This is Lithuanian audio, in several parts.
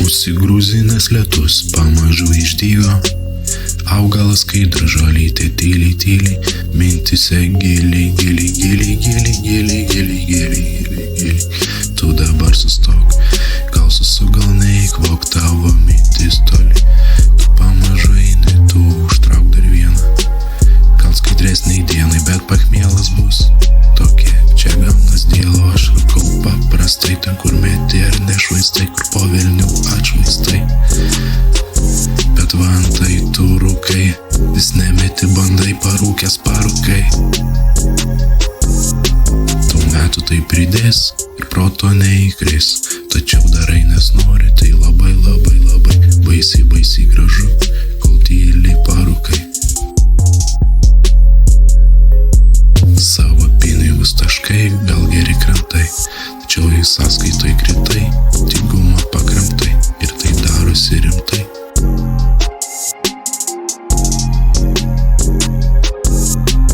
Užsigrūzinęs lietus pamažu išdygo, augalas skaidrus, žolytė tyliai tyliai, mintise giliai giliai giliai giliai giliai giliai giliai giliai. Tu dabar sustok, gal gal neįkvok, tavo mintis toli. Tu pamažu eini, tu užtrauk dar vieną, gal skaidresniai dienai, bet pachmielas bus tokie. Čia gaunas dėlo, aš rūkau paprastai, ten kur meti ar nešvaistai, kur po velnių atšvaistai. Bet vantai tu rūkai, vis nemeti, bandai, parūkęs parūkai. Tų metų tai pridės ir proto neįkris, tačiau darai nes nori, tai labai labai labai baisiai baisiai gražu, kol tyliai parūkai. Savo pinigus taškai, gal geri krantai, tačiau į sąskaitoj kritai, tygumą pakramtai ir tai darosi rimtai.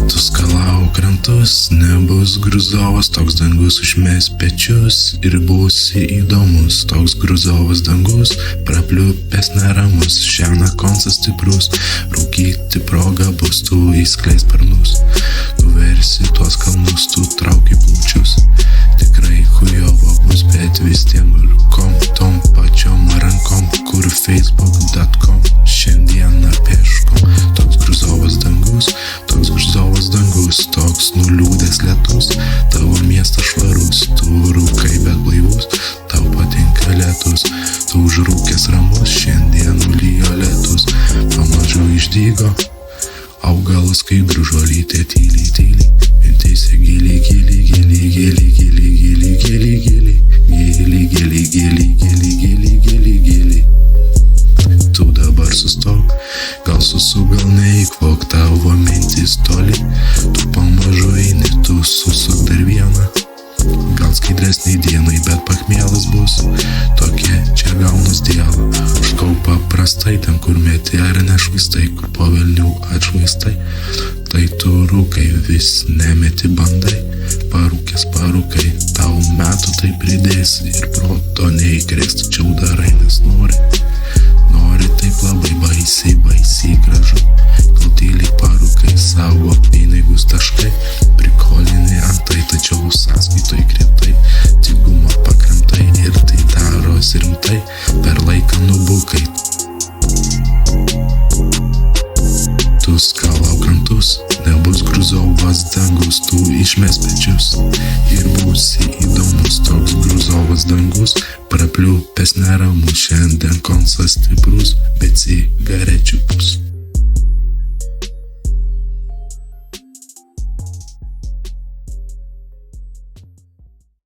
Tu skalau krantus, nebus gruzovas, toks dangus užmes pečius ir būsi įdomus. Toks gruzovas dangus, prapliupęs neramus, šiandien koncas stiprus, rūkyti proga bus, tu įskleis sparnus. Tu versi tuos kalnus, tu trauki plaučius, tikrai chujovo bus, bet vis tiem rūkom, tom pačiom rankom, kur facebook.com, šiandieną peškom. Toks gruzovas dangus, toks gruzovas dangus, toks nuliūdęs lietus, tavo miestas švarus, tu rūkai bet blaivus, tau patinka lietus, tu užrūkęs ramus, šiandien nulijo lietus, pamažu išdygo, augalas skaidrus, žolytė tyliai tyliai, mintise giliai giliai giliai giliai giliai giliai giliai giliai giliai giliai giliai giliai giliai giliai giliai. Tu dabar sustok, gal gal neįkvok, tavo mintis toli, tu pamažu eini, tu susuk dar vieną, gal skaidresniai dienai, bet pachmielas bus tokie. Čia gaunas dėlo, užkau paprastai, ten kur meti ar nešvaistai, kur po velnių atšvaistai. Tai tu rūkai, vis nemeti, bandai, parūkęs parūkai, tau metų tai pridės ir proto neįkrės, tačiau darai nes nori taip labai baisiai baisiai gražu, kol tyliai parūkai, savo pinigus taškai, prikolini antai, tačiau sąskaitoj kritai, tygumą pakramtai ir tai darosi rimtai, per laiką nubukai. Tu skalau krantus, nebus gruzovas dangus, tu išmes pečius ir būsi įdomus. Toks gruzovas dangus, prapliupęs neramus, šiandien koncas stiprus, bet cigarečių bus.